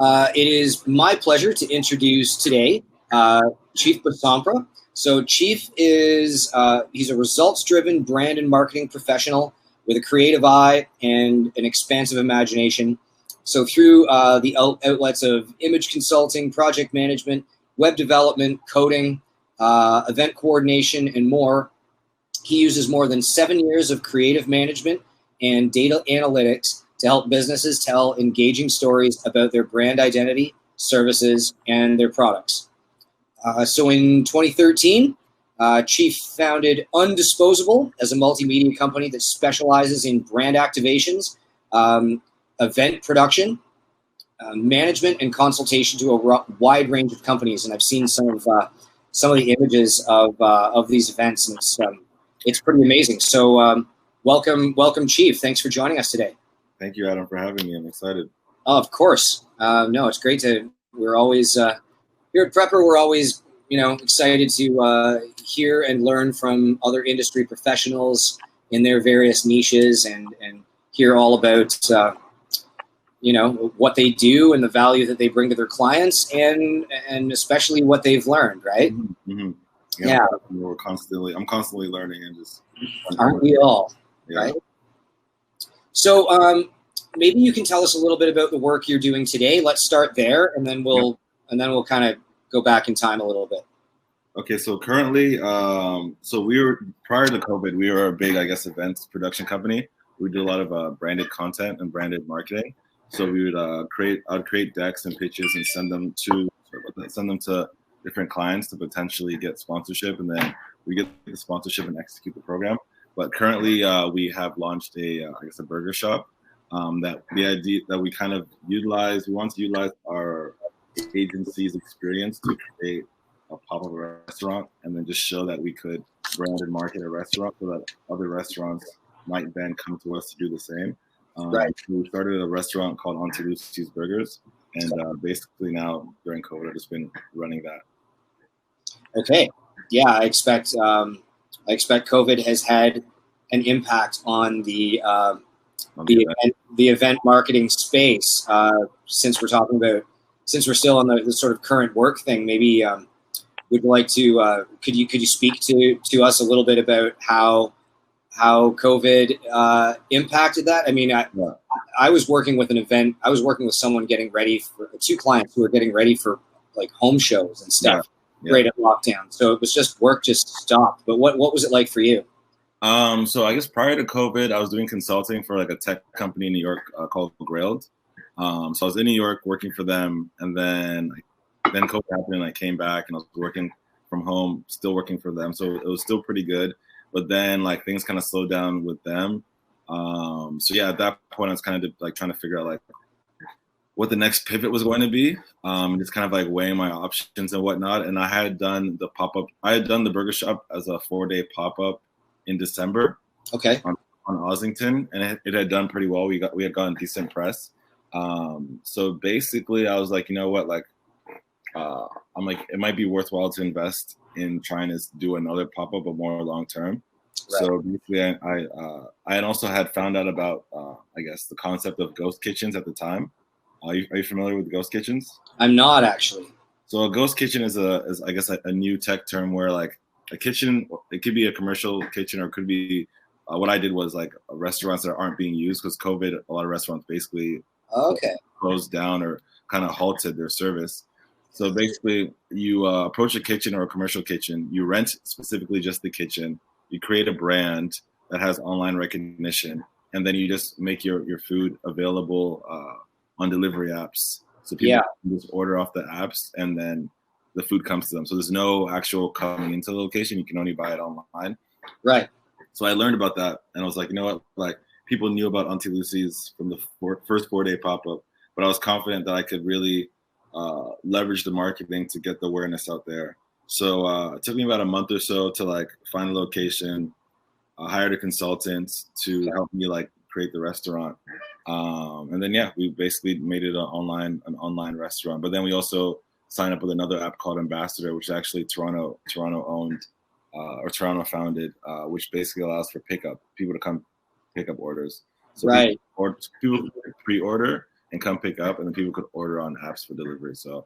It is my pleasure to introduce today Chieff Bosompra. So Chieff is he's a results-driven brand and marketing professional with a creative eye and an expansive imagination. So through the outlets of image consulting, project management, web development, coding, event coordination, and more, he uses more than 7 years of creative management and data analytics to help businesses tell engaging stories about their brand identity, services, and their products. So in 2013, Chieff founded Disposable as a multimedia company that specializes in brand activations, event production, management, and consultation to a wide range of companies. And I've seen some of the images of these events, and it's pretty amazing. So welcome, Chieff. Thanks for joining us today. Thank you, Adam, for having me. I'm excited. Oh, of course. No, it's great we're always, here at Prepper, we're always, excited to hear and learn from other industry professionals in their various niches and hear all about, what they do and the value that they bring to their clients and especially what they've learned, right? Mm-hmm. Yeah. I'm constantly learning and just. Aren't we all? Yeah. Right? So maybe you can tell us a little bit about the work you're doing today. Let's start there, and then we'll kind of go back in time a little bit. Okay, so currently, we were prior to COVID, we were a big, events production company. We did a lot of branded content and branded marketing. So we would create decks and pitches and send them to different clients to potentially get sponsorship, and then we get the sponsorship and execute the program. But currently, we have launched a burger shop. That the idea that we kind of want to utilize our agency's experience to create a pop-up restaurant, and then just show that we could brand and market a restaurant so that other restaurants might then come to us to do the same. Right. We started a restaurant called Auntie Lucys Burgers, and basically now during COVID, I've just been running that. Okay. Yeah, I expect COVID has had an impact on the event marketing space. Since we're still on the sort of current work thing, maybe would you like to could you speak to us a little bit about how COVID impacted that? I mean, I was working with someone getting ready for 2 clients who were getting ready for like home shows and stuff. Yeah. Right at lockdown, so it was just work just stopped. But what was it like for you? So I guess prior to COVID, I was doing consulting for like a tech company in New York called Grailed. So I was in New York working for them, and then COVID happened, and I came back and I was working from home, still working for them. So it was still pretty good, but then like things kind of slowed down with them. So yeah, at that point I was kind of like trying to figure out like what the next pivot was going to be. Just kind of like weighing my options and whatnot. And I had done the pop-up. I had done the burger shop as a 4-day pop-up in December. Okay. On Ossington, and it had done pretty well. We had gotten decent press. So basically, I was like, you know what, like, I'm like, it might be worthwhile to invest in trying to do another pop-up, but more long-term. Right. So basically, I had also had found out about, the concept of ghost kitchens at the time. Are you familiar with ghost kitchens? I'm not actually. So a ghost kitchen is I guess a new tech term where like a kitchen, it could be a commercial kitchen or it could be what I did was like restaurants that aren't being used because COVID, a lot of restaurants basically closed down or kind of halted their service. So basically you approach a kitchen or a commercial kitchen, you rent specifically just the kitchen, you create a brand that has online recognition, and then you just make your food available on delivery apps. So people can just order off the apps and then the food comes to them. So there's no actual coming into the location. You can only buy it online. Right. So I learned about that and I was like, you know what? Like people knew about Auntie Lucys from the first 4-day pop-up, but I was confident that I could really leverage the marketing to get the awareness out there. So it took me about a month or so to like find a location, hired a consultant to help me like create the restaurant. And then, we basically made it an online restaurant. But then we also signed up with another app called Ambassador, which is actually Toronto owned or Toronto founded, which basically allows for pickup, people to come pick up orders. So people pre-order, and come pick up, and then people could order on apps for delivery. So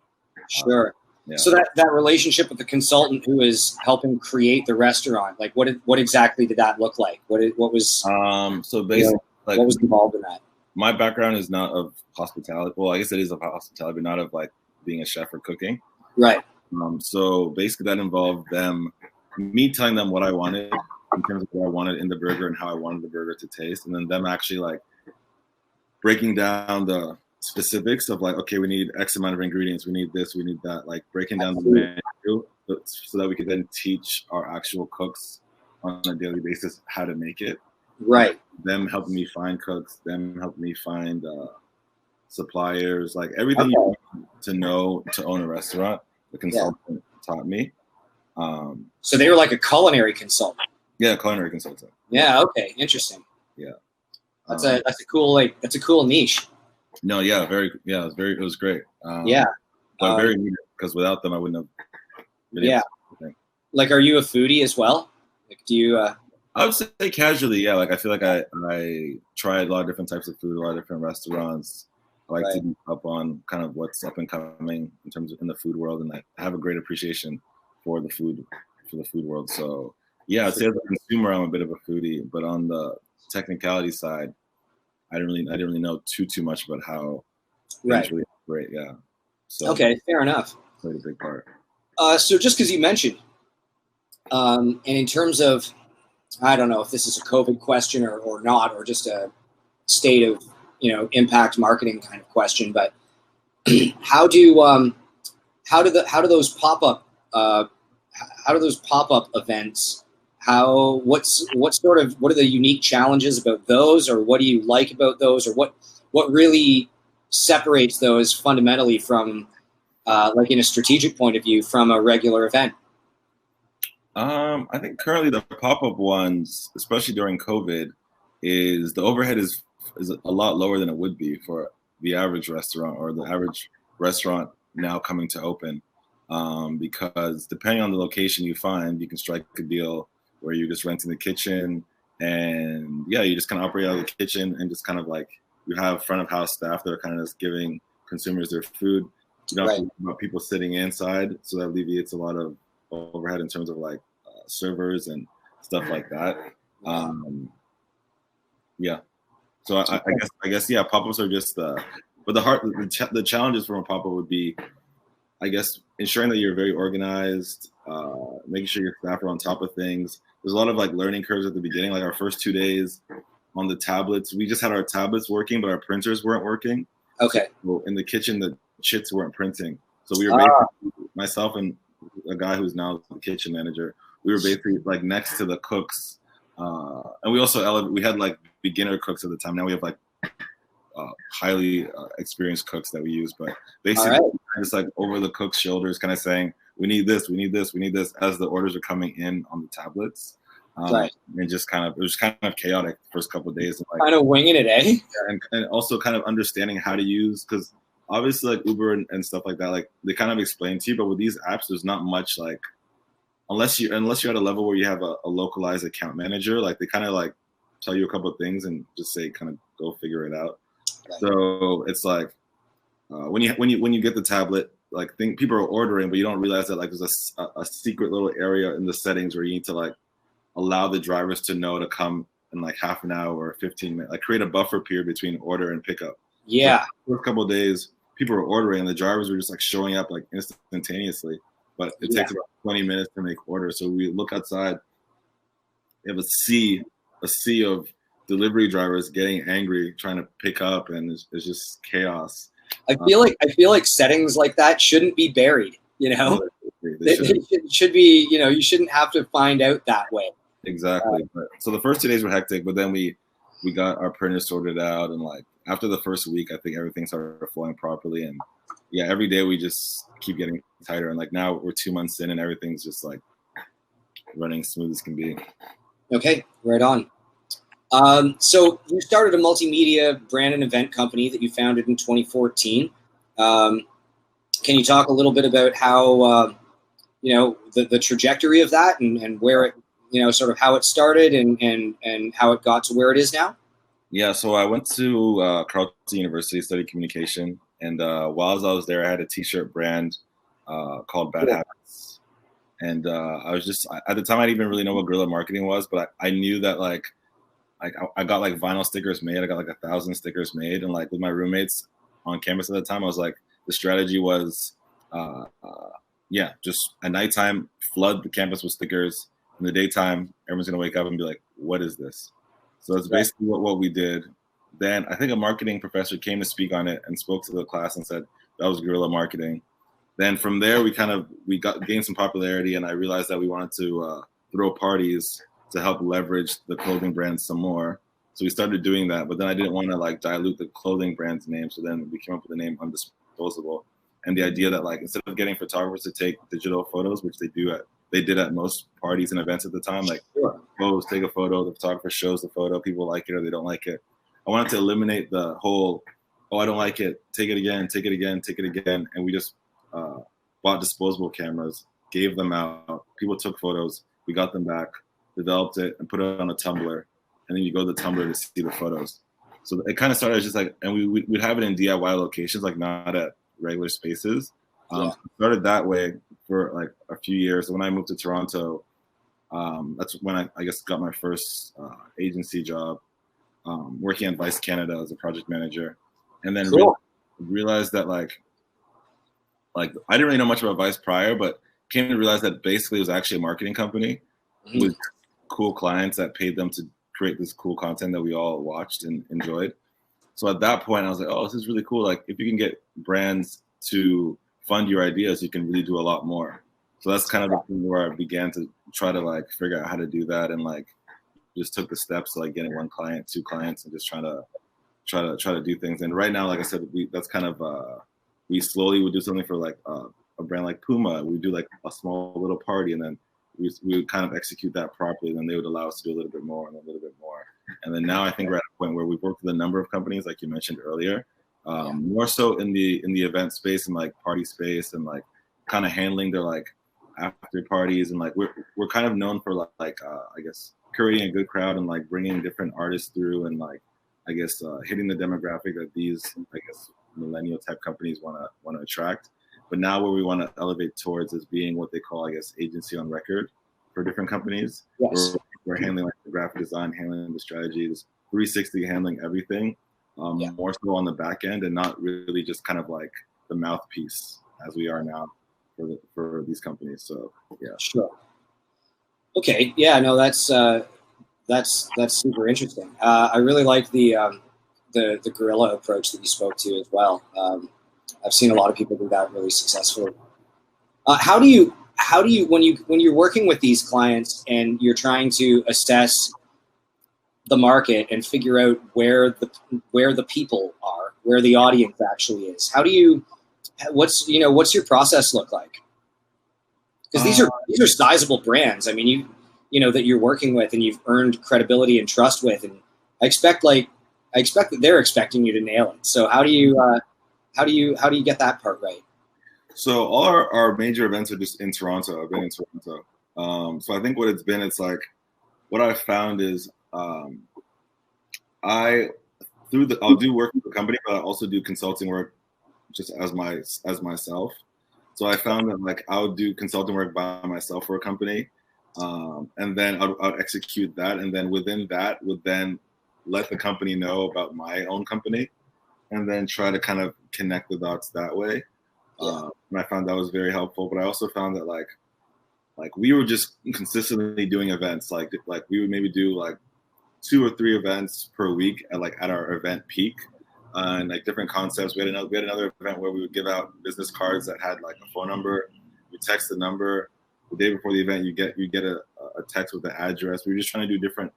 sure. Yeah. So that relationship with the consultant who is helping create the restaurant, like what exactly did that look like? What was so basically, like, what was involved in that? My background is not of hospitality. Well, I guess it is of hospitality, but not of like being a chef or cooking. Right. So basically, that involved me telling them what I wanted in terms of what I wanted in the burger and how I wanted the burger to taste, and then them actually like breaking down the specifics of like, okay, we need X amount of ingredients, we need this, we need that, like breaking down the menu so that we could then teach our actual cooks on a daily basis how to make it. Right. Them helping me find cooks, them helping me find suppliers, like everything you need to know to own a restaurant. The consultant taught me. So they were like a culinary consultant. Yeah, culinary consultant. Yeah. Okay. Interesting. Yeah. That's a cool niche. No. Yeah. It was great. But very needed, because without them, I wouldn't have. Yeah. Like, are you a foodie as well? Like, do you? I would say casually, yeah. Like, I feel like I try a lot of different types of food, a lot of different restaurants. I like to be up on kind of what's up and coming in terms of in the food world, and I have a great appreciation for the food world. So yeah, I'd say as a consumer, I'm a bit of a foodie, but on the technicality side, I didn't really know too much about how things really operate. Yeah. So okay, fair enough. Played a big part. So just because you mentioned, and in terms of, I don't know if this is a COVID question or not, or just a state of, impact marketing kind of question, but how do those pop-up events, what are the unique challenges about those, or what do you like about those, or what really separates those fundamentally from, like in a strategic point of view, from a regular event? I think currently the pop-up ones, especially during COVID, is the overhead is a lot lower than it would be for the average restaurant or the average restaurant now coming to open, because depending on the location you find, you can strike a deal where you're just renting the kitchen, and you just kind of operate out of the kitchen, and just kind of like you have front of house staff that are kind of just giving consumers their food. You don't have to worry about people sitting inside, so that alleviates a lot of overhead in terms of like servers and stuff like that. So I guess pop-ups are just but the challenges from a pop-up would be, I guess, ensuring that you're very organized, making sure your staff are on top of things. There's a lot of like learning curves at the beginning. Like our first 2 days on the tablets, we just had our tablets working, but our printers weren't working. Okay. So in the kitchen, the chits weren't printing. So we were basically, myself and a guy who's now the kitchen manager, we were basically like next to the cooks. And we also we had like beginner cooks at the time. Now we have like highly experienced cooks that we use, but basically just like over the cook's shoulders, kind of saying, we need this, we need this, we need this, as the orders are coming in on the tablets. And it was kind of chaotic the first couple of days. And, like, kind of winging it, eh? And also kind of understanding how to use, because obviously like Uber and stuff like that, like they kind of explain to you, but with these apps, there's not much like, unless you're at a level where you have a localized account manager, like they kind of like tell you a couple of things and just say, kind of go figure it out. Right. So it's like when you get the tablet, like people are ordering, but you don't realize that like there's a secret little area in the settings where you need to like allow the drivers to know to come in like half an hour or 15 minutes, like create a buffer period between order and pickup. Yeah. So for a couple of days, people were ordering and the drivers were just like showing up like instantaneously, but it takes about 20 minutes to make orders. So we look outside, we have a sea of delivery drivers getting angry, trying to pick up, and it's just chaos. I feel like settings like that shouldn't be buried, It should be, you shouldn't have to find out that way. Exactly. So the first 2 days were hectic, but then we got our printers sorted out, and like after the first week, I think everything started flowing properly, and every day we just keep getting tighter, and like now we're 2 months in and everything's just like running smooth as can be. Okay, right on. So you started a multimedia brand and event company that you founded in 2014. Can you talk a little bit about how, the trajectory of that and where it, sort of how it started and how it got to where it is now? Yeah, so I went to Carleton University, studied communication, and while I was there, I had a T-shirt brand called Bad Cool. Habits, and I was just at the time I didn't even really know what guerrilla marketing was, but I knew that I got like vinyl stickers made. I got like 1,000 stickers made, and like with my roommates on campus at the time, I was like, the strategy was, yeah, just at nighttime flood the campus with stickers. In the daytime, everyone's gonna wake up and be like, "What is this?" So that's Right. basically what we did. Then I think a marketing professor came to speak on it and spoke to the class and said that was guerrilla marketing. Then from there, we got gained some popularity, and I realized that we wanted to throw parties to help leverage the clothing brand some more. So we started doing that, but then I didn't want to like dilute the clothing brand's name. So then we came up with the name Disposable, and the idea that like instead of getting photographers to take digital photos, which they did at most parties and events at the time, like Sure. pose, take a photo, the photographer shows the photo, people like it or they don't like it. I wanted to eliminate the whole, oh, I don't like it, take it again, take it again, take it again, and we just uh, bought disposable cameras, gave them out. People took photos. We got them back, developed it, and put it on a Tumblr. And then you go to the Tumblr to see the photos. So it kind of started as just like, and we'd have it in DIY locations, like not at regular spaces. Yeah. Started that way for like a few years. When I moved to Toronto, that's when I guess got my first agency job, working at Vice Canada as a project manager, and then Cool. realized that like I didn't really know much about Vice prior, but came to realize that basically it was actually a marketing company with cool clients that paid them to create this cool content that we all watched and enjoyed. So at that point, I was like, oh, this is really cool. Like if you can get brands to fund your ideas, you can really do a lot more. So that's kind of the thing where I began to try to like figure out how to do that, and like just took the steps to like getting one client, two clients, and just try to do things. And right now, like I said, that's kind of we slowly would do something for like a brand like Puma. We do like a small little party, and then we would kind of execute that properly. And then they would allow us to do a little bit more and a little bit more. And then now I think we're at a point where we've worked with a number of companies, like you mentioned earlier, more so in the event space and like party space, and like kind of handling their like after parties, and like we're kind of known for I guess curating a good crowd and like bringing different artists through, and like I guess hitting the demographic that these I guess millennial type companies want to attract. But now where we want to elevate towards is being what they call, I guess, agency on record for different companies. Yes. We're handling like the graphic design, handling the strategies, 360 handling everything, more so on the back end, and not really just kind of like the mouthpiece as we are now for these companies. So yeah. Sure. Okay. Yeah. No, that's super interesting. I really like the guerrilla approach that you spoke to as well. I've seen a lot of people do that really successfully. How do you when you're working with these clients and you're trying to assess the market and figure out where the people are, where the audience actually is? What's your process look like? Because these are sizable brands. I mean, you know that you're working with and you've earned credibility and trust with, and I expect that they're expecting you to nail it. So how do you get that part right? So all our major events are just in Toronto. I've been in Toronto. So I think it's like what I've found is I'll do work with the company, but I also do consulting work just as myself. So I found that like I would do consulting work by myself for a company, and then I'd execute that, and then within that would then let the company know about my own company, and then try to kind of connect the dots that way. And I found that was very helpful. But I also found that like we were just consistently doing events. Like we would maybe do like 2 or 3 events per week at our event peak, and like different concepts. We had another event where we would give out business cards that had like a phone number. You text the number. The day before the event, you get a text with the address. We were just trying to do different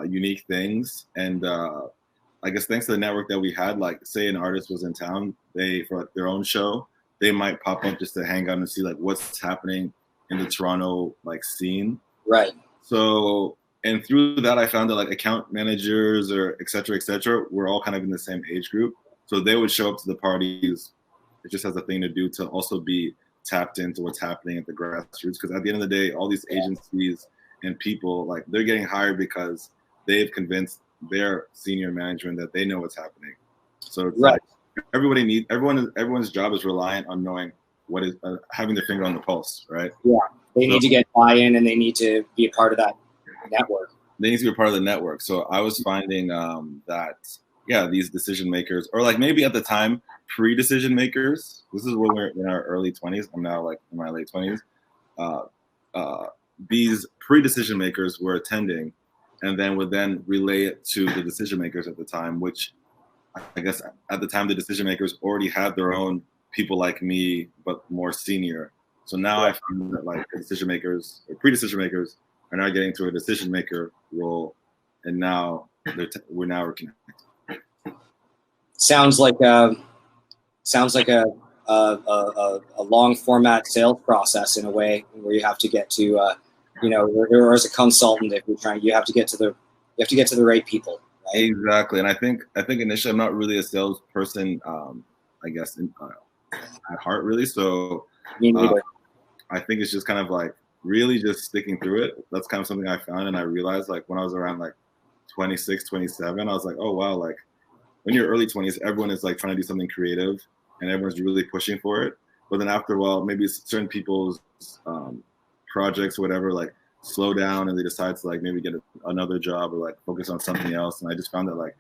unique things. And I guess thanks to the network that we had, like say an artist was in town, for like, their own show, they might pop up just to hang out and see like what's happening in the Toronto like scene. Right. So, and through that, I found that like account managers or et cetera, we're all kind of in the same age group. So they would show up to the parties. It just has a thing to do to also be tapped into what's happening at the grassroots. Because at the end of the day, all these agencies and people, like they're getting hired because they've convinced their senior management that they know what's happening. So it's Right. like everyone's job is reliant on knowing what is having their finger on the pulse, right? Yeah, they need to get buy-in and they need to be a part of that network. They need to be a part of the network. So I was finding that these decision makers, or like maybe at the time pre-decision makers. This is when we're in our early 20s. I'm now like in my late 20s. These pre-decision makers were attending, and then would then relay it to the decision makers at the time, which I guess at the time the decision makers already had their own people like me, but more senior. So now I find that like the decision makers or pre-decision makers are now getting to a decision maker role, and now we're connected. Sounds like a long format sales process in a way, where you have to get to or as a consultant, if you're trying, you have to get to the right people. Right? Exactly, and I think initially I'm not really a salesperson. I guess at heart, really. So Me neither. I think it's just kind of like really just sticking through it. That's kind of something I found, and I realized like when I was around like 26, 27, I was like, oh wow, like when you're early 20s, everyone is like trying to do something creative, and everyone's really pushing for it. But then after a while, maybe certain people's projects, or whatever, like slow down, and they decide to like maybe get another job or like focus on something else. And I just found that like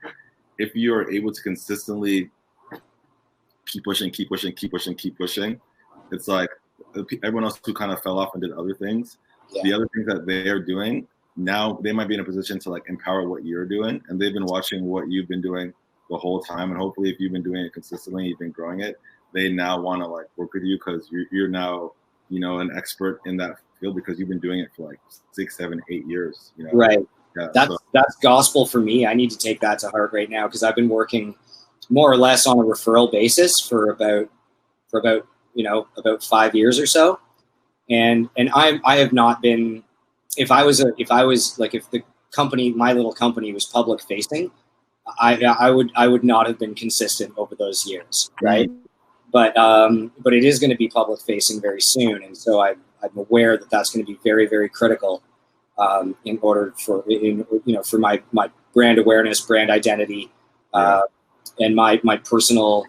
if you are able to consistently keep pushing, it's like everyone else who kind of fell off and did other things, the other things that they are doing, now they might be in a position to like empower what you're doing, and they've been watching what you've been doing the whole time, and hopefully if you've been doing it consistently, you've been growing it, they now want to like work with you because you're now an expert in that field because you've been doing it for like 6, 7, 8 years. Right. That's gospel for me. I need to take that to heart right now, because I've been working more or less on a referral basis for about 5 years or so, and I have not been. If the company, my little company, was public facing, I would not have been consistent over those years, right? Mm-hmm. But it is going to be public facing very soon, and so I'm aware that that's going to be very, very critical in order for for my brand awareness, brand identity, and my personal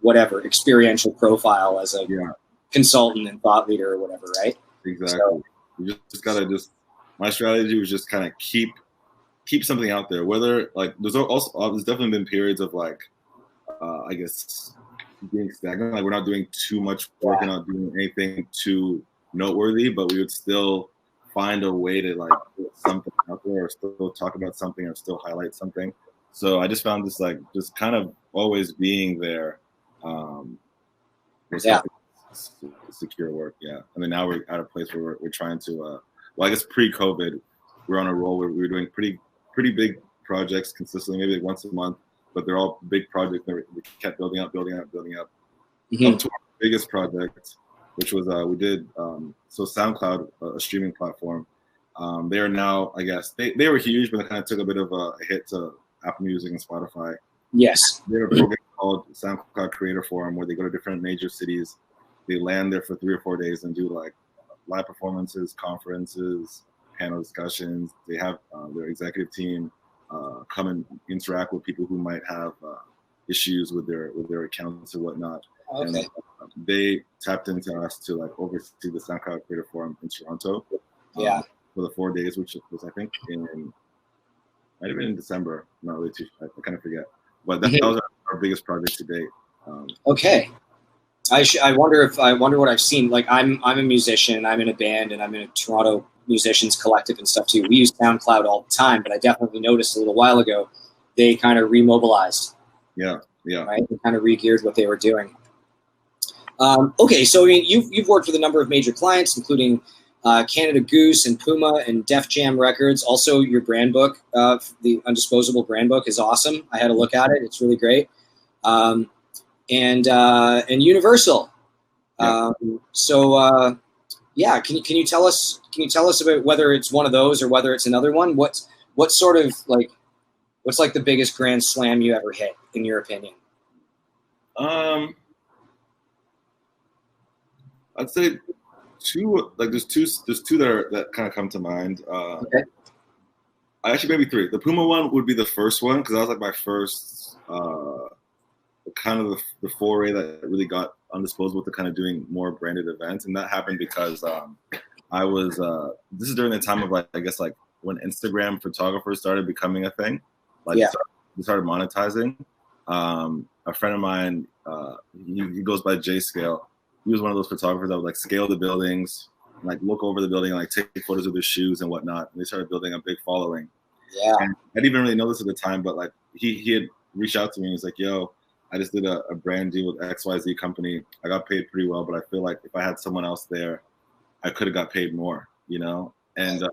whatever experiential profile as a consultant and thought leader or whatever, right? Exactly. So, you just gotta my strategy was just kind of keep something out there. Whether like there's definitely been periods of like I guess being stagnant. Like we're not doing too much work and not doing anything too noteworthy, but we would still find a way to like put something out there, or still talk about something, or still highlight something. So I just found this like just kind of always being there. Secure work, and then now we're at a place where we're trying to. I guess pre-COVID, we're on a roll where we were doing pretty big projects consistently, maybe like once a month, but they're all big projects that we kept building up. Mm-hmm. Up to our biggest project, which was we did so SoundCloud, a streaming platform. They are now, I guess they were huge, but they kind of took a bit of a hit to Apple Music and Spotify. Yes, they have a program called SoundCloud Creator Forum where they go to different major cities. They land there for 3 or 4 days and do like live performances, conferences, panel discussions. They have their executive team come and interact with people who might have issues with their accounts or whatnot. Okay. And they tapped into us to like oversee the SoundCloud Creator Forum in Toronto. For the 4 days, which was I think might have been in December. I'm not really too. I kind of forget. But that was our biggest project to date. Okay. I wonder what I've seen. Like I'm a musician, I'm in a band, and I'm in a Toronto musicians collective and stuff too. We use SoundCloud all the time, but I definitely noticed a little while ago they kind of remobilized. Yeah. Right. They kind of re-geared what they were doing. Okay, so I mean, you've worked with a number of major clients, including Canada Goose and Puma and Def Jam Records. Also, your brand book, the Disposable brand book, is awesome. I had a look at it; it's really great. And Universal. Can you tell us about whether it's one of those or whether it's another one? What's like the biggest grand slam you ever hit, in your opinion? I'd say two. Like there's two that kind of come to mind. Okay. Actually, maybe three. The Puma one would be the first one because that was like my first kind of the foray that really got Undisposable to kind of doing more branded events, and that happened because I was this is during the time of like I guess like when Instagram photographers started becoming a thing, like they started monetizing. A friend of mine, he goes by J Scale. He was one of those photographers that would like scale the buildings, like look over the building, and like take photos of their shoes and whatnot. And they started building a big following. Yeah, and I didn't even really know this at the time, but like he had reached out to me and he's like, "Yo, I just did a brand deal with XYZ company. I got paid pretty well, but I feel like if I had someone else there, I could have got paid more, you know." And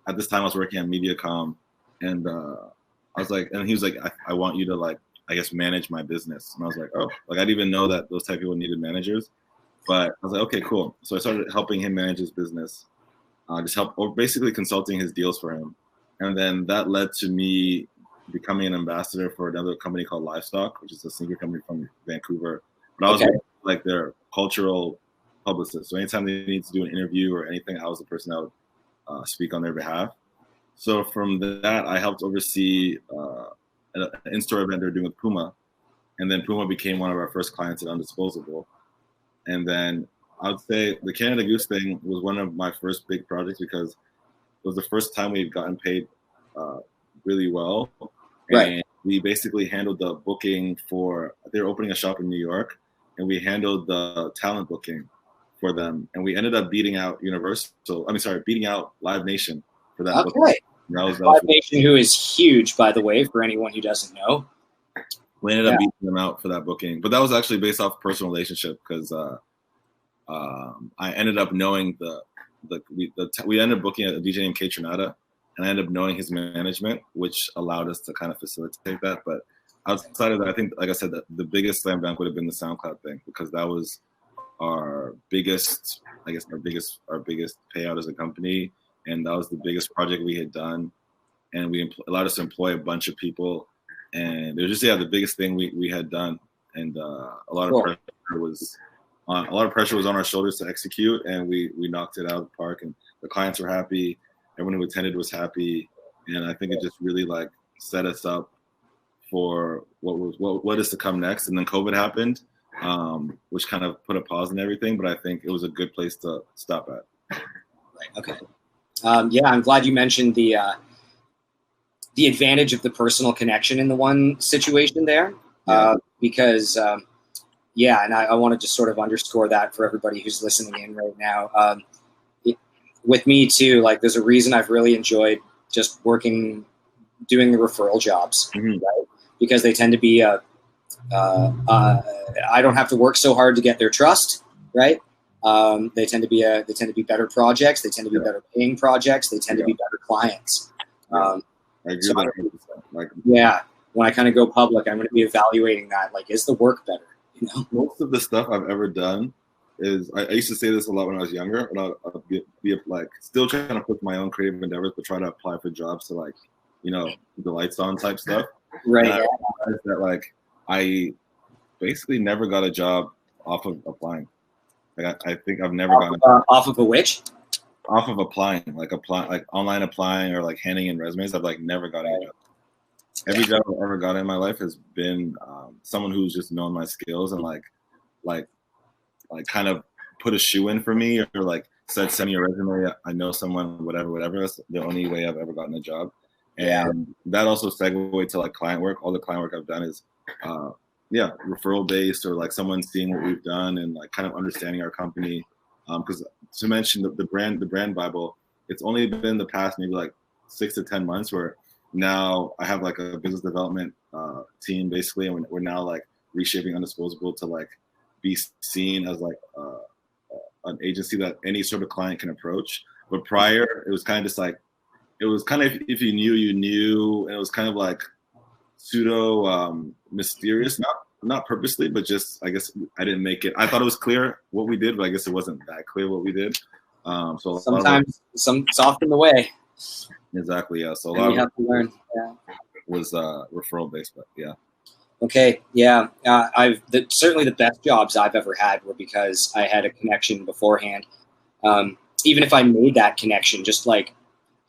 at this time, I was working at MediaCom, and I was like, and he was like, I want you to like, I guess, manage my business. And I was like, oh, like I didn't even know that those type of people needed managers. But I was like, okay, cool. So I started helping him manage his business, or basically consulting his deals for him. And then that led to me becoming an ambassador for another company called Livestock, which is a sneaker company from Vancouver. But I was like their cultural publicist. So anytime they need to do an interview or anything, I was the person that would speak on their behalf. So from that, I helped oversee an in-store event they're doing with Puma. And then Puma became one of our first clients at Undisposable. And then I would say the Canada Goose thing was one of my first big projects because it was the first time we'd gotten paid really well. And we basically handled the booking for, they were opening a shop in New York, and we handled the talent booking for them. And we ended up beating out beating out Live Nation for that booking. Live Nation, who is huge, by the way, for anyone who doesn't know. We ended up beating them out for that booking. But that was actually based off personal relationship because I ended up knowing we ended up booking a DJ named Carnita, and I ended up knowing his management, which allowed us to kind of facilitate that. But outside of that, I think, like I said, the biggest slam dunk would have been the SoundCloud thing because that was our biggest payout as a company, and that was the biggest project we had done, and we allowed us to employ a bunch of people, and it was just the biggest thing we had done, and a lot of pressure was on our shoulders to execute, and we knocked it out of the park, and the clients were happy, everyone who attended was happy, and I think it just really like set us up for what is to come next. And then COVID happened, which kind of put a pause in everything, but I think it was a good place to stop at. Right. Okay. I'm glad you mentioned the advantage of the personal connection in the one situation there, because and I want to just sort of underscore that for everybody who's listening in right now. With me too, like there's a reason I've really enjoyed just doing the referral jobs, right? Because they tend to be I don't have to work so hard to get their trust, right? They tend to be better projects. They tend to be better paying projects. They tend to be better clients. I agree when I kind of go public, I'm going to be evaluating that. Like, is the work better? You know? Most of the stuff I've ever done is I used to say this a lot when I was younger, and I'll be like still trying to push my own creative endeavors, but try to apply for jobs to like, the lights on type stuff. Right. And I realized that like I basically never got a job off of applying. Like I think I've never gotten off of a which? Off of applying, like online applying or like handing in resumes. I've like never gotten a job. Every job I've ever gotten in my life has been someone who's just known my skills and like kind of put a shoe in for me, or like said, send me a resume. I know someone, whatever. That's the only way I've ever gotten a job. And that also segued to like client work. All the client work I've done is referral based, or like someone seeing what we've done and like kind of understanding our company. Because to mention the brand Bible, it's only been the past maybe like 6 to 10 months where now I have like a business development team basically, and we're now like reshaping Undisposable to like be seen as like an agency that any sort of client can approach. But prior, it was kind of just like, it was kind of, if you knew, and it was kind of like pseudo mysterious, not purposely, but just, I guess I didn't make it. I thought it was clear what we did, but I guess it wasn't that clear what we did. So sometimes it's often the way. Exactly. Yeah. So a lot you have to learn. Was referral based, but yeah. Okay. Yeah. Certainly the best jobs I've ever had were because I had a connection beforehand. Even if I made that connection, just like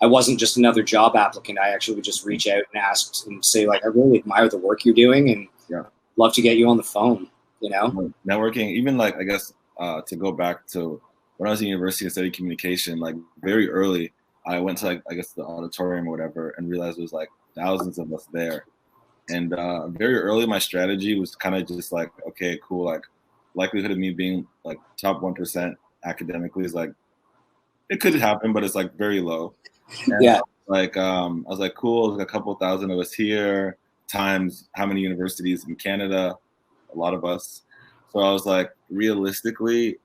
I wasn't just another job applicant. I actually would just reach out and ask and say, like, I really admire the work you're doing and love to get you on the phone, you know? Networking, even like, I guess, to go back to when I was in university and studied communication, like very early, I went to, like, I guess the auditorium or whatever and realized there was like thousands of us there. And very early, my strategy was kind of just like, okay, cool. Like likelihood of me being like top 1% academically is like, it could happen, but it's like very low. And I was like, cool. There's a couple thousand of us here times how many universities in Canada, a lot of us. So I was like, realistically,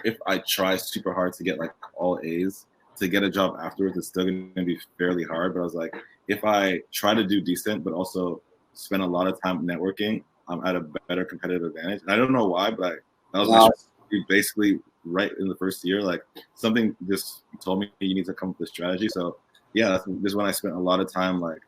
if I try super hard to get like all A's, to get a job afterwards, it's still going to be fairly hard. But I was like, if I try to do decent, but also spend a lot of time networking, I'm at a better competitive advantage. And I don't know why, but that was my strategy basically right in the first year. Like something just told me you need to come up with a strategy. So yeah, this is when I spent a lot of time like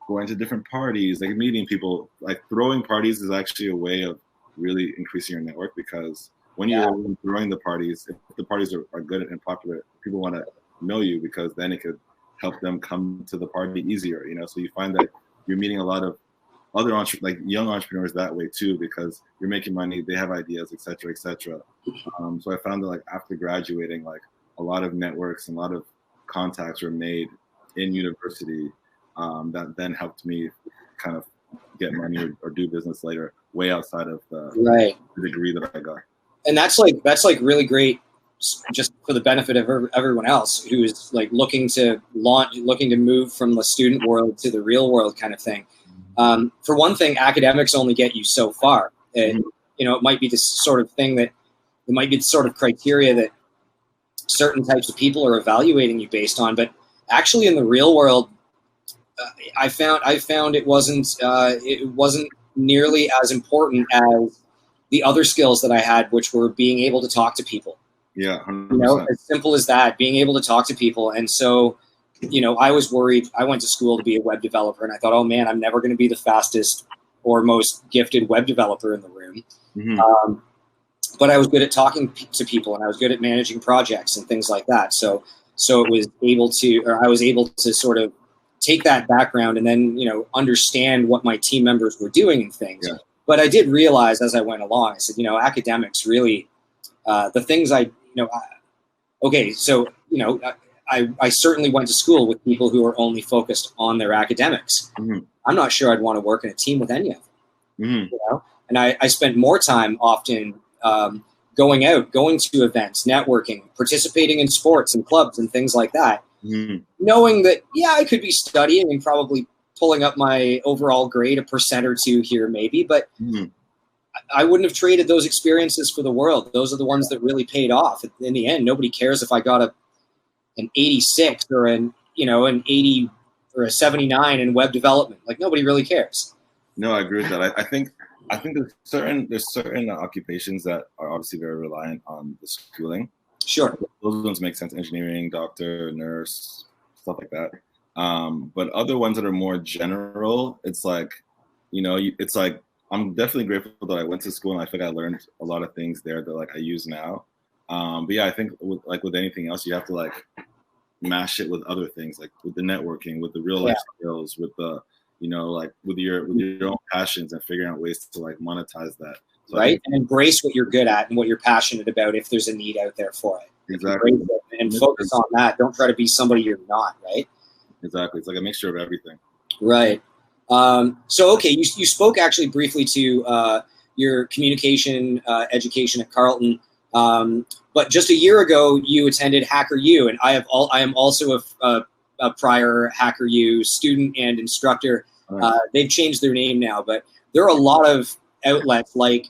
going to different parties, like meeting people. Like throwing parties is actually a way of really increasing your network, because when you're throwing the parties, if the parties are good and popular, people want to know you, because then it could help them come to the party easier, you know? So you find that you're meeting a lot of other like young entrepreneurs that way too, because you're making money, they have ideas, et cetera, et cetera. So I found that like after graduating, like a lot of networks and a lot of contacts were made in university that then helped me kind of get money or do business later, way outside of the degree that I got. And that's like really great, just for the benefit of everyone else who is like looking to move from the student world to the real world kind of thing. For one thing, academics only get you so far. And, you know, it might be this sort of thing that it might be the sort of criteria that certain types of people are evaluating you based on. But actually, in the real world, I found it wasn't nearly as important as the other skills that I had, which were being able to talk to people. Yeah, 100%. You know, as simple as that, being able to talk to people. And so, you know, I was worried. I went to school to be a web developer, and I thought, oh man, I'm never going to be the fastest or most gifted web developer in the room. But I was good at talking to people, and I was good at managing projects and things like that. So I was able to sort of take that background and then, you know, understand what my team members were doing and things. Yeah. But I did realize as I went along, I said, you know, academics really, the things so, you know, I certainly went to school with people who are only focused on their academics. I'm not sure I'd want to work in a team with any of them. You know? And I spent more time often going to events, networking, participating in sports and clubs and things like that, knowing that, yeah, I could be studying and probably pulling up my overall grade 1% or 2 here maybe, but I wouldn't have traded those experiences for the world. Those are the ones that really paid off. In the end, nobody cares if I got an 86 or an 80 or a 79 in web development. Like, nobody really cares. No, I agree with that. I think there's certain occupations that are obviously very reliant on the schooling. Sure. Those ones make sense: engineering, doctor, nurse, stuff like that. But other ones that are more general, it's like, you know, it's like, I'm definitely grateful that I went to school and I think I learned a lot of things there that like I use now. But yeah, I think with anything else, you have to like mash it with other things, like with the networking, with the real life skills, with the, you know, like with your own passions and figuring out ways to like monetize that. So right. And embrace what you're good at and what you're passionate about if there's a need out there for it. Exactly. And focus on that. Don't try to be somebody you're not, right? Exactly. It's like a mixture of everything. Right. So, okay, you spoke actually briefly to your communication education at Carleton, but just a year ago you attended Hacker U, and I am also a prior Hacker U student and instructor. Right. They've changed their name now, but there are a lot of outlets like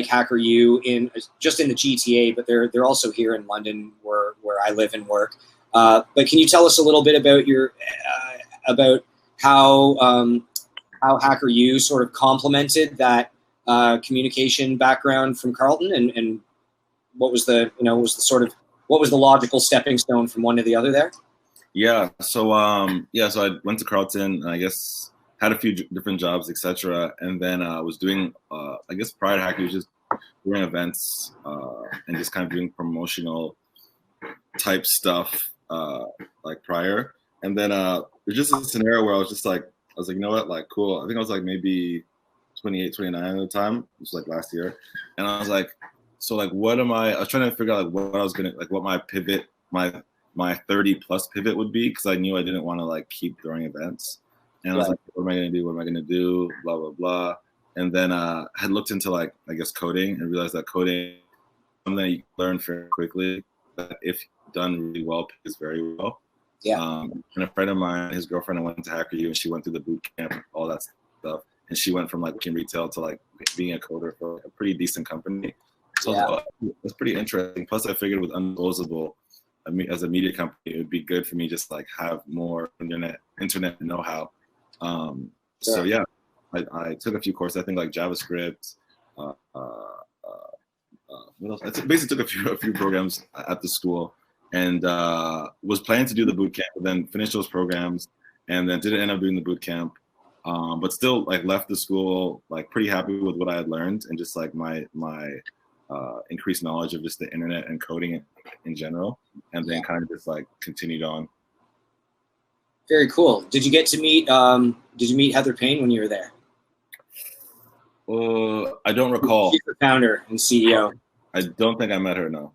Hacker U just in the GTA, but they're also here in London where I live and work. But can you tell us a little bit about about how Hacker U sort of complemented that communication background from Carleton, and what was the logical stepping stone from one to the other there? Yeah. So I went to Carleton, and I guess had a few different jobs, etc. And then I was doing, I guess prior to Hacker U, just doing events and just kind of doing promotional type stuff. like prior. And then there's just a scenario where I was like, you know what, like, cool. I think I was like maybe 28, 29 at the time. It was like last year. And I was like, so like, I was trying to figure out like what I was going to, like what my pivot, my 30 plus pivot would be. Cause I knew I didn't want to like keep throwing events. And I was like, what am I going to do? What am I going to do? Blah, blah, blah. And then I had looked into like, I guess coding and realized that coding is something that you learn fairly quickly. That if done really well, pays very well. Yeah. And a friend of mine, his girlfriend, went to Hacker U, and she went through the boot camp, all that stuff. And she went from like in retail to like being a coder for a pretty decent company. So it was pretty interesting. Plus, I figured with Disposable, as a media company, it would be good for me just like have more internet know-how. So yeah, I took a few courses. I think like JavaScript. What else? I basically took a few programs at the school. And was planning to do the boot camp, but then finished those programs, and then didn't end up doing the boot camp. But still, like, left the school like pretty happy with what I had learned and just like my increased knowledge of just the internet and coding in general, and then kind of just like continued on. Very cool. Did you get to meet? Did you meet Heather Payne when you were there? I don't recall. She's the founder and CEO. I don't think I met her. No.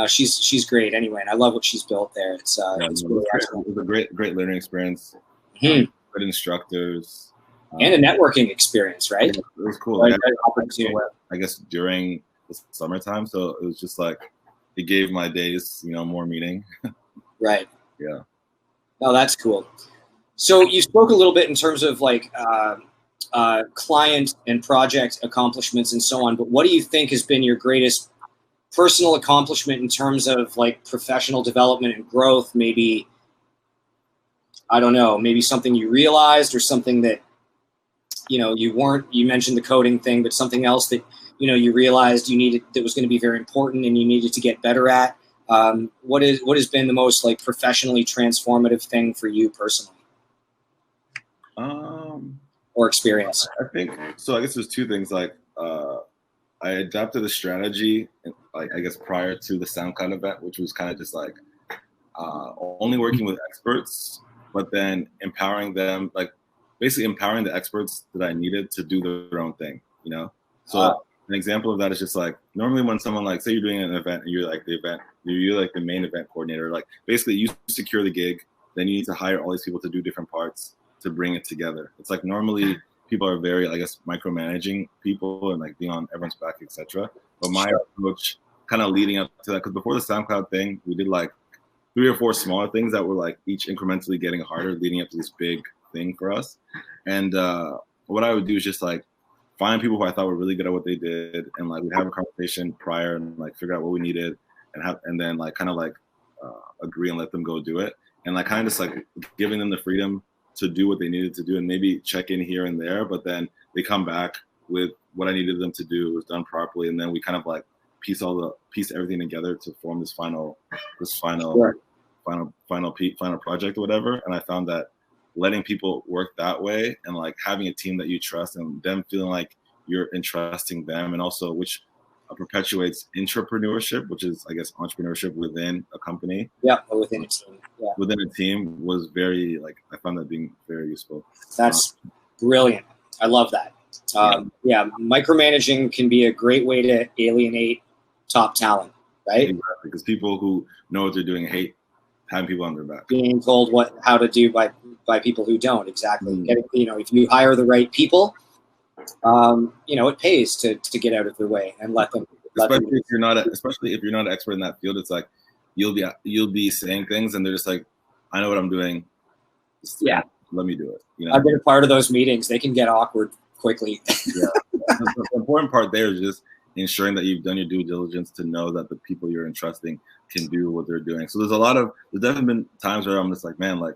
She's great anyway, and I love what she's built there. It's really excellent. It was a great learning experience. Good instructors. And a networking experience, right? Yeah, it was cool. I guess during the summertime, so it was just like it gave my days, more meaning. Right. Yeah. Oh, that's cool. So you spoke a little bit in terms of like client and project accomplishments and so on, but what do you think has been your greatest personal accomplishment in terms of like professional development and growth? Maybe, I don't know, maybe something you realized or something that, you mentioned the coding thing, but something else that, you realized that was going to be very important and you needed to get better at. What has been the most like professionally transformative thing for you personally? Or experience? I think, so I guess there's two things. Like, I adopted a strategy, like I guess prior to the SoundCloud event, which was kind of just like only working with experts, but then empowering them, like basically empowering the experts that I needed to do their own thing, So an example of that is just like normally when someone like say you're doing an event and you're like the main event coordinator, like basically you secure the gig, then you need to hire all these people to do different parts to bring it together. It's like normally people are very, I guess, micromanaging people and like being on everyone's back, etc. But my approach kind of leading up to that, because before the SoundCloud thing, we did like 3 or 4 smaller things that were like each incrementally getting harder, leading up to this big thing for us. And what I would do is just like find people who I thought were really good at what they did, and like we'd have a conversation prior and like figure out what we needed, and then like kind of like agree and let them go do it, and like kind of just like giving them the freedom to do what they needed to do and maybe check in here and there, but then they come back with what I needed them to do was done properly, and then we kind of like piece everything together to form this final project or whatever. And I found that letting people work that way and like having a team that you trust and them feeling like you're entrusting them, and also which perpetuates intrapreneurship, which is I guess entrepreneurship within a company. Yeah, within a team. Yeah. Within a team was very like I found that being very useful. That's brilliant. I love that. Micromanaging can be a great way to alienate top talent, right? Exactly, because people who know what they're doing hate having people on their back. Being told how to do by people who don't. Exactly. If you hire the right people, it pays to get out of their way and let them. Especially if you're not an expert in that field, it's like you'll be saying things and they're just like, I know what I'm doing. Yeah. Let me do it. I've been a part of those meetings. They can get awkward quickly. Yeah. The important part there is just ensuring that you've done your due diligence to know that the people you're entrusting can do what they're doing. So there's definitely been times where I'm just like, man, like,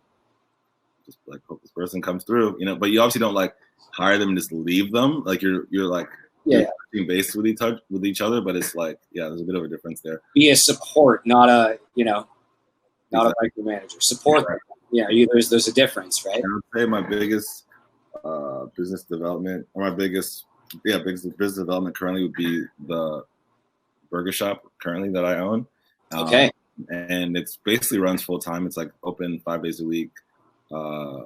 just like hope this person comes through, but you obviously don't like hire them and just leave them. Like you're like, you're based with each other, but it's like, there's a bit of a difference there. Be a support, not a micromanager. Support. Right. There's a difference, right? I would say my biggest business development, or my biggest business development currently would be the burger shop currently that I own. Okay. and it's basically runs full time. It's like open 5 days a week,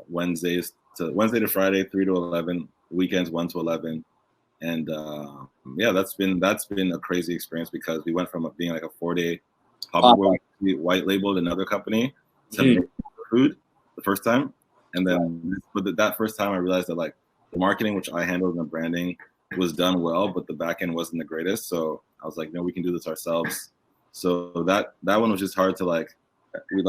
Wednesday to Friday, 3 to 11, weekends 1 to 11. And yeah, that's been a crazy experience because we went from being like a 4-day pop where we white labeled another company to make food the first time, and then but that first time I realized that like the marketing, which I handled, and the branding was done well, but the back end wasn't the greatest. So I was like, no, we can do this ourselves. So that one was just hard to like. We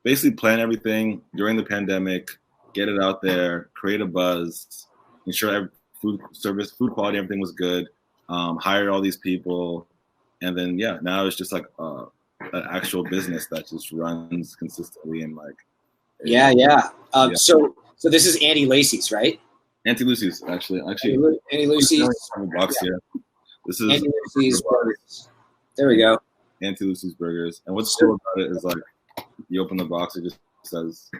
basically plan everything during the pandemic, get it out there, create a buzz, ensure food quality, everything was good. Hired all these people, and then now it's just like an actual business that just runs consistently and like. So this is Auntie Lucys, right? Auntie Lucys, actually. Auntie Lucys. Box here. This is Auntie Lucys burgers. There we go. Auntie Lucys burgers, and what's cool about it is like you open the box, it just says,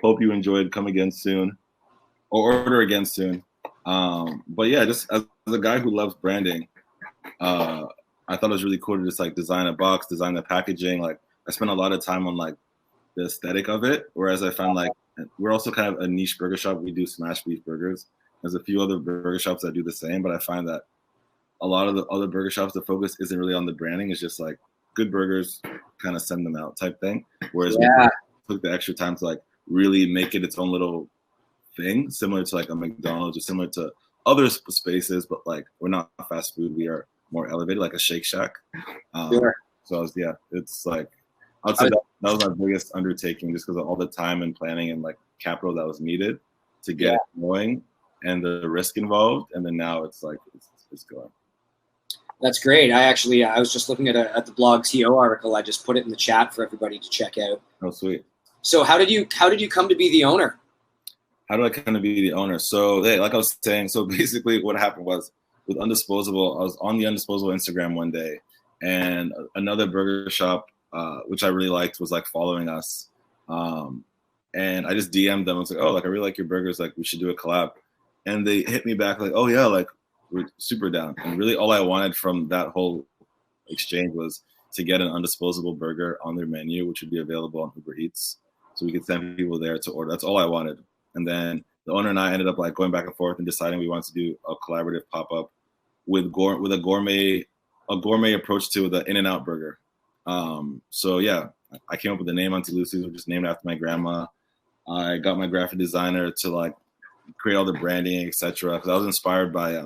"Hope you enjoyed. Come again soon, or order again soon." But yeah, just as a guy who loves branding, I thought it was really cool to just like design a box, design the packaging. Like I spent a lot of time on like the aesthetic of it. Whereas I found like we're also kind of a niche burger shop. We do smashed beef burgers. There's a few other burger shops that do the same, but I find that a lot of the other burger shops, the focus isn't really on the branding. It's just like good burgers, kind of send them out type thing. Whereas we took the extra time to like really make it its own little thing, similar to like a McDonald's or similar to other spaces, but like we're not fast food. We are more elevated, like a Shake Shack. So it's like I would say that was my biggest undertaking, just because of all the time and planning and like capital that was needed to get it going and the risk involved. And then now it's like it's going. That's great. I was just looking at the blog TO article. I just put it in the chat for everybody to check out. Oh, sweet. So how did you come to be the owner? How do I come to be the owner? So like I was saying, so basically what happened was with Undisposable, I was on the Undisposable Instagram one day, and another burger shop, which I really liked, was like following us. And I just DM'd them. I was like, oh, like I really like your burgers. Like we should do a collab. And they hit me back like, oh yeah, like we're super down. And really all I wanted from that whole exchange was to get an Undisposable burger on their menu, which would be available on Uber Eats. So we could send people there to order. That's all I wanted. And then the owner and I ended up like going back and forth and deciding we wanted to do a collaborative pop-up with a gourmet approach to the In-N-Out burger. So yeah, I came up with the name Auntie Lucys, which is named after my grandma. I got my graphic designer to like create all the branding, etc. Because I was inspired by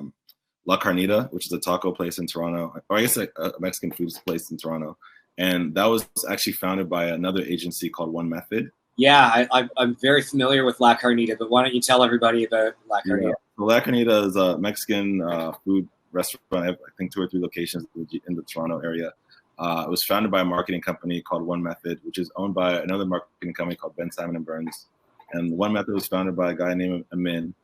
La Carnita, which is a taco place in Toronto, or I guess like a Mexican food place in Toronto. And that was actually founded by another agency called One Method. Yeah, I'm very familiar with La Carnita, but why don't you tell everybody about La Carnita? Yeah. So La Carnita is a Mexican food restaurant. I have, I think, 2 or 3 locations in the Toronto area. It was founded by a marketing company called One Method, which is owned by another marketing company called Ben Simon and Burns. And One Method was founded by a guy named Amin.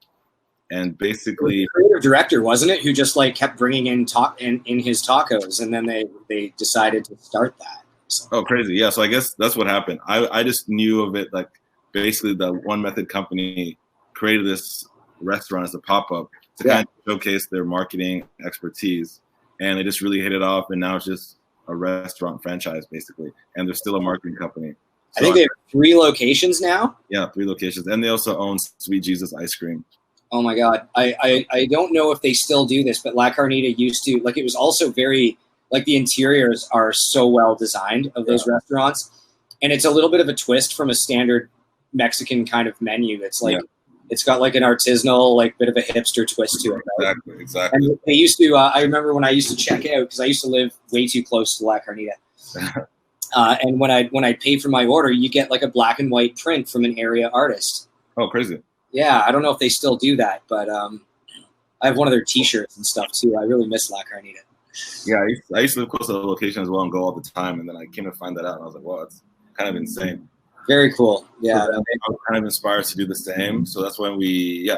And basically, the creative director, wasn't it, who just like kept bringing in in his tacos, and then they decided to start that. So. Oh, crazy! Yeah, so I guess that's what happened. I just knew of it like basically the One Method company created this restaurant as a pop-up to kind of showcase their marketing expertise, and they just really hit it off. And now it's just a restaurant franchise basically, and they're still a marketing company. So I think they have 3 locations now. Yeah, 3 locations, and they also own Sweet Jesus ice cream. Oh my God. I don't know if they still do this, but La Carnita used to, like, it was also very, like, the interiors are so well designed of those restaurants. And it's a little bit of a twist from a standard Mexican kind of menu. It's like, it's got like an artisanal, like bit of a hipster twist to it. Right? Exactly. And they used to, I remember when I used to check out, because I used to live way too close to La Carnita. And when I paid for my order, you get like a black and white print from an area artist. Oh, crazy. Yeah, I don't know if they still do that, but I have one of their T-shirts and stuff too. I really miss La Carnita. Yeah, I used to live close to the location as well and go all the time, and then I came to find that out, and I was like, wow, it's kind of insane. Very cool. Yeah, so I was kind of inspired to do the same. So that's when we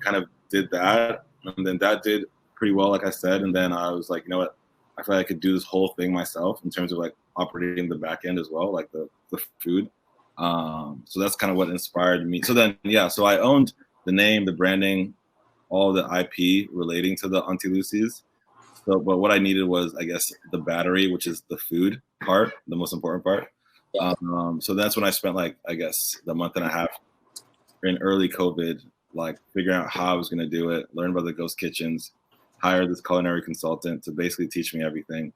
kind of did that, and then that did pretty well, like I said. And then I was like, you know what, I feel like I could do this whole thing myself in terms of like operating the back end as well, like the food. So that's kind of what inspired me. So then, so I owned the name, the branding, all the IP relating to the Auntie Lucys. So, but what I needed was, I guess, the battery, which is the food. part, the most important part. Yeah. So that's when I spent like, I guess, the month and a half in early COVID, like figuring out how I was going to do it, learn about the ghost kitchens, hired this culinary consultant to basically teach me everything,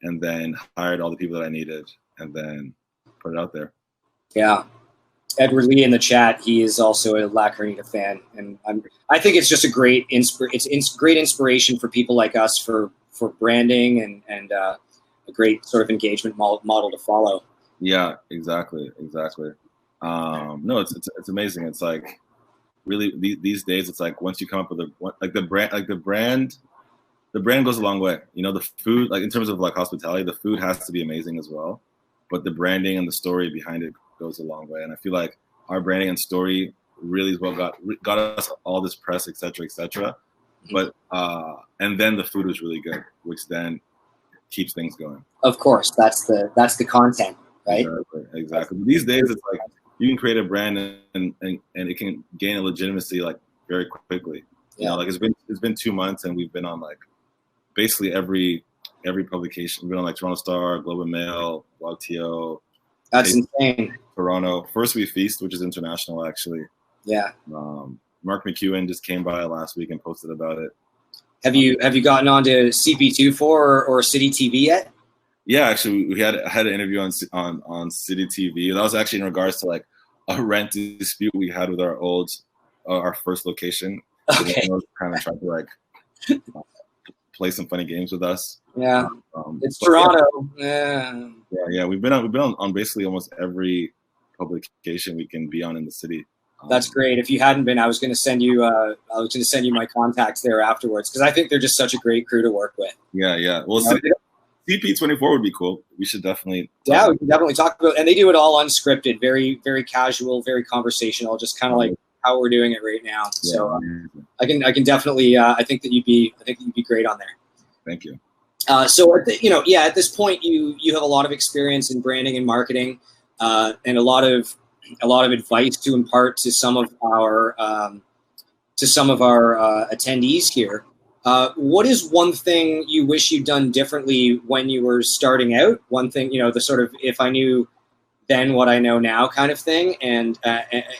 and then hired all the people that I needed, and then put it out there. Yeah. Edward Lee in the chat, he is also a La Carnita fan, and I think it's just a great great inspiration for people like us for branding and a great sort of engagement model to follow. Yeah, exactly. No, it's amazing. It's like really these days, it's like once you come up with the brand goes a long way. You know, the food, like in terms of like hospitality, the food has to be amazing as well, but the branding and the story behind it goes a long way. And I feel like our branding and story really is what got us all this press, et cetera. But and then the food was really good, which then keeps things going. Of course, that's the content, right? Exactly. These days, it's like you can create a brand and it can gain a legitimacy like very quickly. You know, like it's been 2 months and we've been on like basically every publication. We've been on like Toronto Star, Globe and Mail, WTO. That's insane. Toronto. First We Feast, which is international actually. Yeah. Mark McEwen just came by last week and posted about it. Have you gotten onto CP24 or City TV yet? Yeah, actually, we had an interview on City TV. That was actually in regards to like a rent dispute we had with our first location. Okay. Kind of tried to like play some funny games with us. Yeah, it's Toronto. Yeah. We've been on basically almost every publication we can be on in the city. That's great. If you hadn't been, I was going to send you my contacts there afterwards because I think they're just such a great crew to work with. Yeah. Well, CP24 would be cool. We should definitely. Yeah, we can definitely talk about, and they do it all unscripted, very, very casual, very conversational, just kind of like how we're doing it right now. Yeah. So I can definitely. I think that you'd be great on there. Thank you. So at this point, you have a lot of experience in branding and marketing, and a lot of advice to impart to some of our attendees here. What is one thing you wish you'd done differently when you were starting out? One thing, the sort of if I knew then what I know now kind of thing, and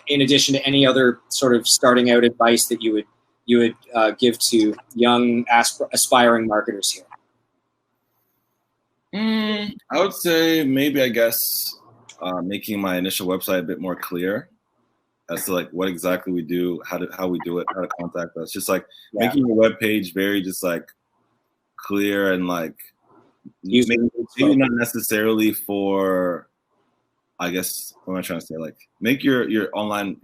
in addition to any other sort of starting out advice that you would give to young aspiring marketers here. I would say maybe, I guess, making my initial website a bit more clear as to like what exactly we do, how we do it, how to contact us. Just like making your web page very just like clear and like maybe not necessarily for, I guess, what am I trying to say? Like make your online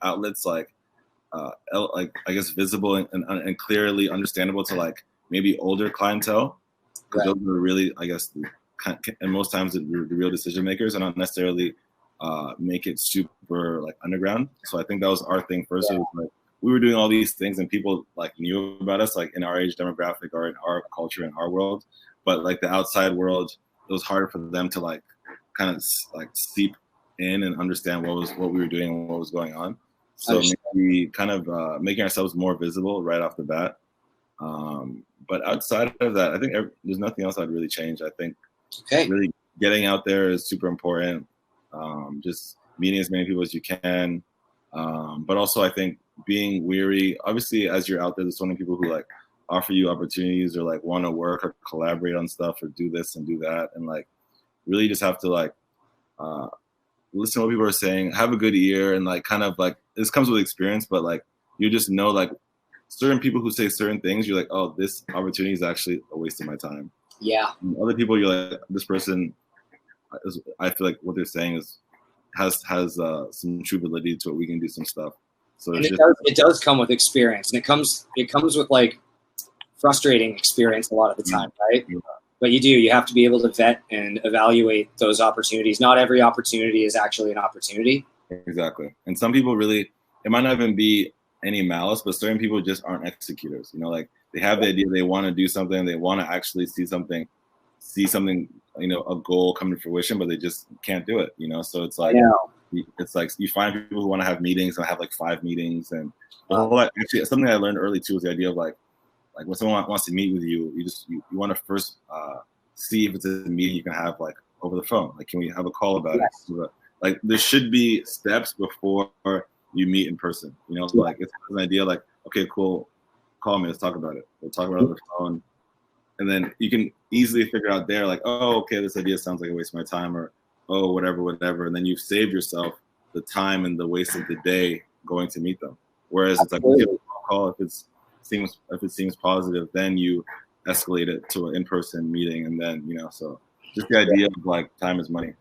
outlets like I guess visible and clearly understandable to like maybe older clientele. Because those are really, I guess, and most times the real decision makers, and not necessarily make it super like underground. So I think that was our thing first. It was like we were doing all these things and people like knew about us like in our age demographic or in our culture, in our world, but like the outside world, it was harder for them to like kind of like seep in and understand what we were doing and what was going on. So maybe kind of making ourselves more visible right off the bat. But outside of that, I think there's nothing else I'd really change. I think really getting out there is super important. Just meeting as many people as you can. But also I think being weary, obviously as you're out there, there's so many people who like offer you opportunities or like want to work or collaborate on stuff or do this and do that. And like really just have to like listen to what people are saying, have a good ear, and like kind of like this comes with experience, but like you just know like certain people who say certain things, you're like, oh, this opportunity is actually a waste of my time. Yeah. And other people, you're like, this person, I feel like what they're saying has some true validity to it. We can do some stuff. So it does come with experience, and it comes with like frustrating experience a lot of the time, right? Yeah. But you have to be able to vet and evaluate those opportunities. Not every opportunity is actually an opportunity. Exactly. And some people really, it might not even be any malice, but certain people just aren't executors. Like they have the idea, they want to do something, they want to actually see something, a goal come to fruition, but they just can't do it. So it's like you find people who want to have meetings and have like 5 meetings, and actually something I learned early too was the idea of like when someone wants to meet with you, you want to first see if it's a meeting you can have like over the phone. Like, can we have a call about Yes. it? Like, there should be steps before you meet in person. You know, like it's an idea like, okay, cool, call me, let's talk about it. We'll talk about it on the phone. And then you can easily figure out there, like, oh, okay, this idea sounds like a waste of my time, or oh, whatever. And then you've saved yourself the time and the waste of the day going to meet them. Whereas it's like, we give a call if it seems positive, then you escalate it to an in-person meeting, and then, you know, so just the idea of like time is money.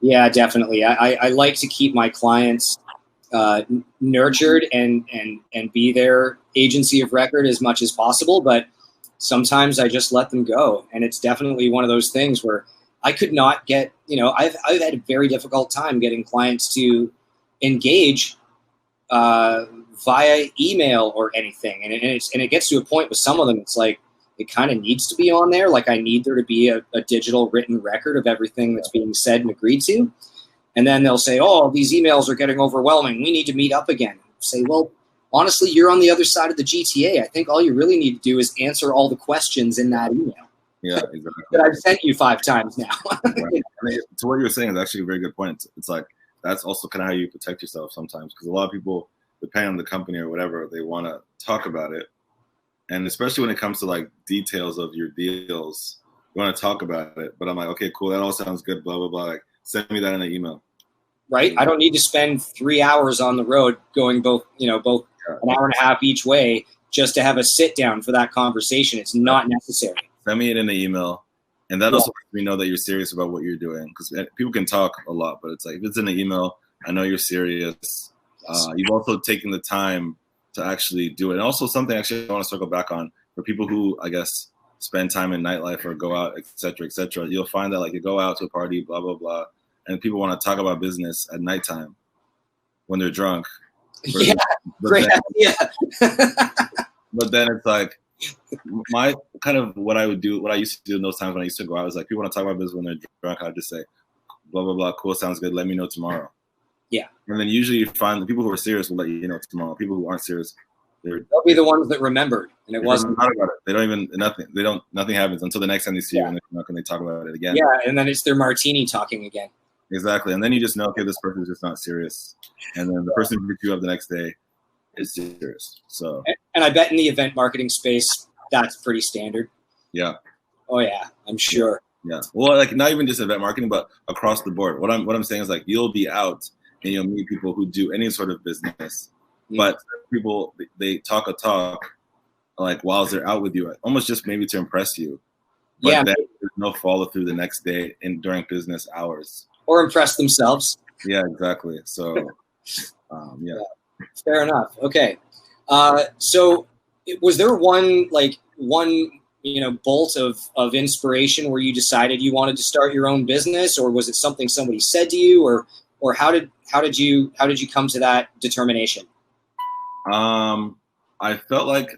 Yeah, definitely. I like to keep my clients nurtured and be their agency of record as much as possible, but sometimes I just let them go. And it's definitely one of those things where I could not get, you know, I've had a very difficult time getting clients to engage via email or anything. And it gets to a point with some of them, it's like, it kind of needs to be on there. Like, I need there to be a digital written record of everything that's being said and agreed to. And then they'll say, oh, these emails are getting overwhelming. We need to meet up again. Say, well, honestly, you're on the other side of the GTA. I think all you really need to do is answer all the questions in that email. Yeah, exactly. That I've sent you 5 times now. Right. I mean, so what you were saying is actually a very good point. It's like, that's also kind of how you protect yourself sometimes, because a lot of people, depending on the company or whatever, they want to talk about it. And especially when it comes to like details of your deals, you want to talk about it. But I'm like, okay, cool, that all sounds good, blah, blah, blah. Like, send me that in an email. Right? I don't need to spend 3 hours on the road going both an hour and a half each way just to have a sit down for that conversation. It's not necessary. Send me it in an email. And that also lets me know that you're serious about what you're doing. Because people can talk a lot, but it's like, if it's in an email, I know you're serious. You've also taken the time to actually do it. And also something actually I want to circle back on for people who, I guess, spend time in nightlife or go out, et cetera, you'll find that like you go out to a party, blah, blah, blah, and people want to talk about business at nighttime when they're drunk. Yeah, great idea. But then it's like, my kind of what I used to do in those times when I used to go out was like, people want to talk about business when they're drunk, I'd just say, blah, blah, blah, cool, sounds good, let me know tomorrow. Yeah. And then usually you find the people who are serious will let you know tomorrow. People who aren't serious, they'll be the ones that remembered, and it wasn't about it. They don't even nothing happens until the next time they see you, and they talk about it again. Yeah, and then it's their martini talking again. Exactly, and then you just know, okay, this person's just not serious, and then the person who picks you up the next day is serious. So, and I bet in the event marketing space, that's pretty standard. Yeah. Oh yeah, I'm sure. Yeah. Well, like not even just event marketing, but across the board. What I'm saying is like you'll be out and you'll meet people who do any sort of business, but people, they talk a talk like while they're out with you, almost just maybe to impress you. But then there's no follow through the next day during business hours. Or impress themselves. Yeah, exactly. So, yeah. Fair enough. Okay. So was there one bolt of inspiration where you decided you wanted to start your own business, or was it something somebody said to you, or how did you come to that determination? I felt like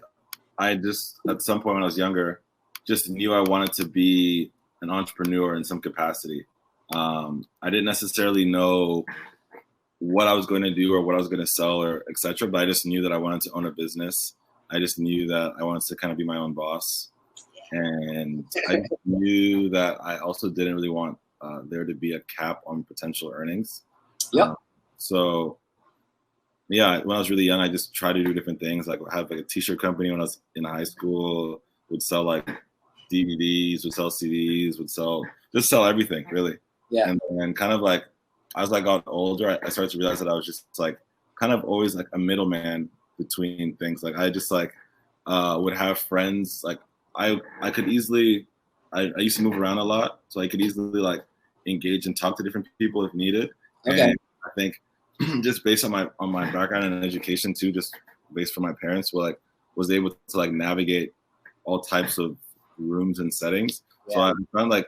I just, at some point when I was younger, just knew I wanted to be an entrepreneur in some capacity. I didn't necessarily know what I was going to do or what I was going to sell or etc. But I just knew that I wanted to own a business. I just knew that I wanted to kind of be my own boss. And I knew that I also didn't really want there to be a cap on potential earnings. Yeah. So, yeah, when I was really young, I just tried to do different things. Like I have like a t-shirt company when I was in high school, would sell like DVDs, would sell CDs, would sell everything really. Yeah. And kind of like, as I got older, I started to realize that I was just like kind of always like a middleman between things. Like I just like would have friends. Like I could easily, I used to move around a lot, so I could easily like engage and talk to different people if needed. Okay. And I think just based on my background and education too, just based from my parents, was able to like navigate all types of rooms and settings. Yeah. So I found like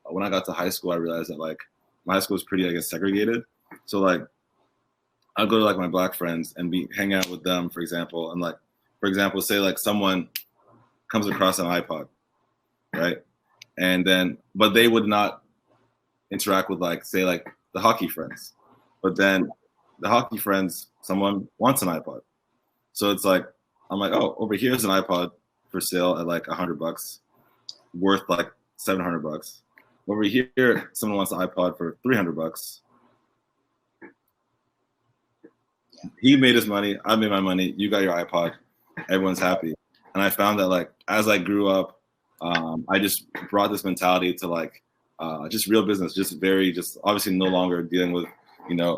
when I got to high school, I realized that like my high school was pretty, I guess, segregated. So like I'd go to like my black friends and hang out with them, for example. And like, for example, say like someone comes across an iPod, right? And then, but they would not interact with like, say like the hockey friends. But then the hockey friends, someone wants an iPod. So it's like, I'm like, oh, over here's an iPod for sale at like $100, worth like $700. Over here, someone wants an iPod for $300. He made his money. I made my money. You got your iPod. Everyone's happy. And I found that like as I grew up, I just brought this mentality to like just real business, just obviously no longer dealing with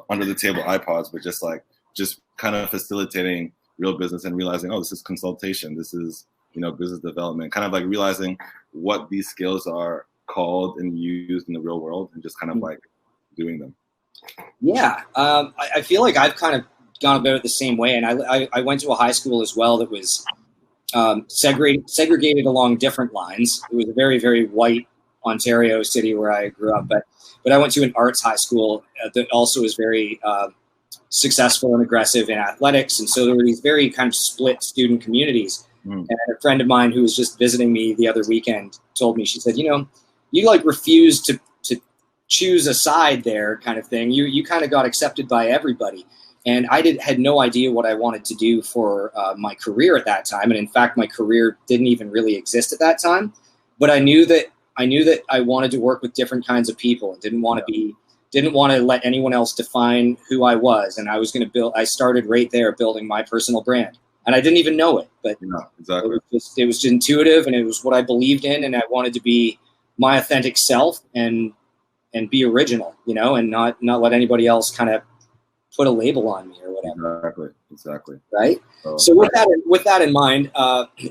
under the table iPods, but just kind of facilitating real business and realizing, oh, this is consultation. This is business development. Kind of like realizing what these skills are called and used in the real world, and just kind of like doing them. Yeah, I feel like I've kind of gone about it the same way, and I went to a high school as well that was segregated along different lines. It was a very, very white Ontario city where I grew up, but I went to an arts high school that also was very successful and aggressive in athletics, and so there were these very kind of split student communities. And a friend of mine who was just visiting me the other weekend told me, she said, you like refused to choose a side there, kind of thing. You kind of got accepted by everybody. And I had no idea what I wanted to do for my career at that time. And in fact, my career didn't even really exist at that time. But I knew that I wanted to work with different kinds of people and didn't want to let anyone else define who I was. And I was going to I started right there building my personal brand. And I didn't even know it, but exactly. it was just intuitive, and it was what I believed in. And I wanted to be my authentic self and be original, and not let anybody else kind of put a label on me or whatever. Exactly. Right. So with that in mind,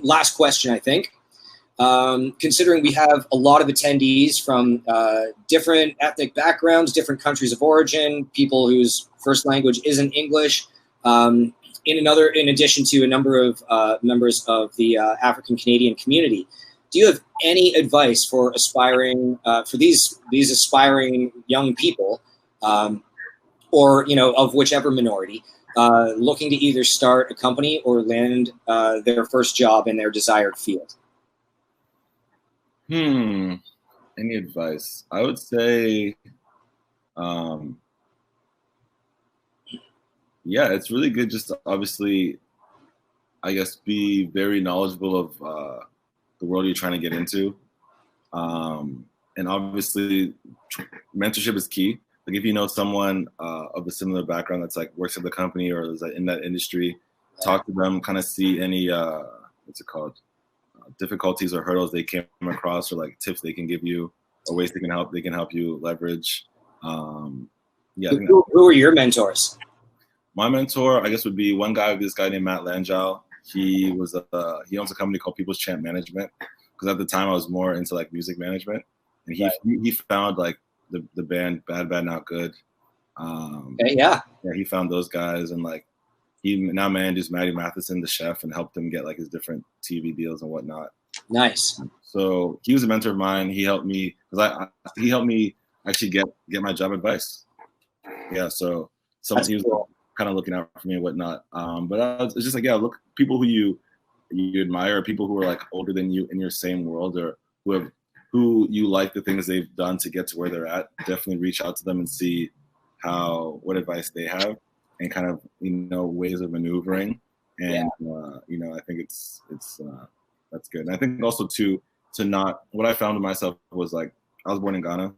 last question, I think, considering we have a lot of attendees from different ethnic backgrounds, different countries of origin, people whose first language isn't English, in addition to a number of members of the African Canadian community, do you have any advice for these aspiring young people, or of whichever minority, looking to either start a company or land their first job in their desired field? Any advice? I would say, yeah, it's really good just to obviously, I guess, be very knowledgeable of the world you're trying to get into. And obviously, mentorship is key. Like if you know someone of a similar background that's like works at the company or is in that industry, talk to them, kind of see any, difficulties or hurdles they came across, or like tips they can give you, or ways they can help you leverage. Who are your mentors? My mentor, I guess, would be this guy named Matt Langill. He owns a company called People's Champ Management, because at the time I was more into like music management, and he found like the band Bad Bad Not Good. He found those guys, and like he now manages Matty Matheson, the chef, and helped him get like his different TV deals and whatnot. Nice. So he was a mentor of mine. He helped me actually get my job advice. Yeah, so he was kind of looking out for me and whatnot. But it's just like, look, people who you admire, or people who are like older than you in your same world, or who you like the things they've done to get to where they're at. Definitely reach out to them and see what advice they have, and kind of ways of maneuvering. And I think it's that's good. And I think also what I found in myself was like, I was born in Ghana,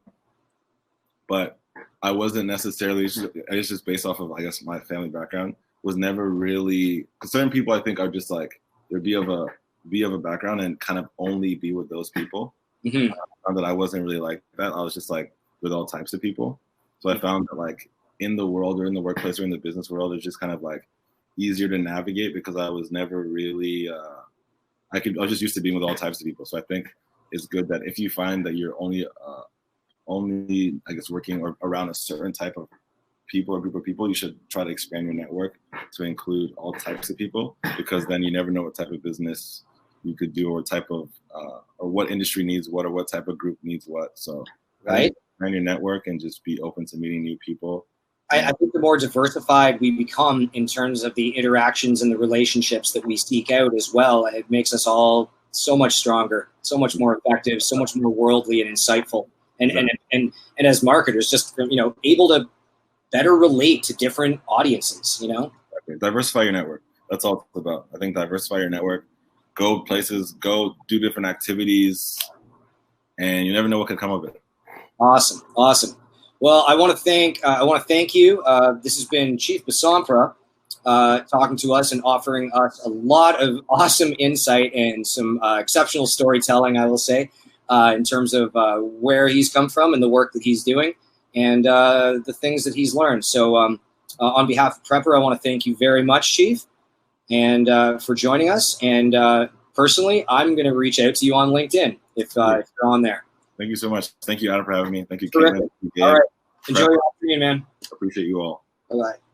but I wasn't necessarily, it's just based off of, I guess, my family background, was never really, because certain people I think are just like, they're be of a background and kind of only be with those people. Mm-hmm. I found that I wasn't really like that. I was just like with all types of people. So I found that like in the world, or in the workplace, or in the business world, it's just kind of like easier to navigate, because I was never really, I was just used to being with all types of people. So I think it's good that if you find that you're only I guess working around a certain type of people or group of people, you should try to expand your network to include all types of people, because then you never know what type of business you could do, or type of or what industry needs what, or what type of group needs what. So expand your network and just be open to meeting new people. I think the more diversified we become in terms of the interactions and the relationships that we seek out as well, it makes us all so much stronger, so much more effective, so much more worldly and insightful. And as marketers, just able to better relate to different audiences. Diversify your network. That's all it's about. I think diversify your network. Go places. Go do different activities, and you never know what could come of it. Awesome. Awesome. Well, I want to thank you. This has been Chieff Bosompra talking to us and offering us a lot of awesome insight and some exceptional storytelling, I will say, in terms of where he's come from and the work that he's doing and the things that he's learned. So on behalf of Prepper, I want to thank you very much, Chieff, and for joining us. And personally, I'm going to reach out to you on LinkedIn if you're on there. Thank you so much. Thank you, Adam, for having me. Thank you, Caitlin. All right. Enjoy your afternoon, man. Appreciate you all. Bye-bye.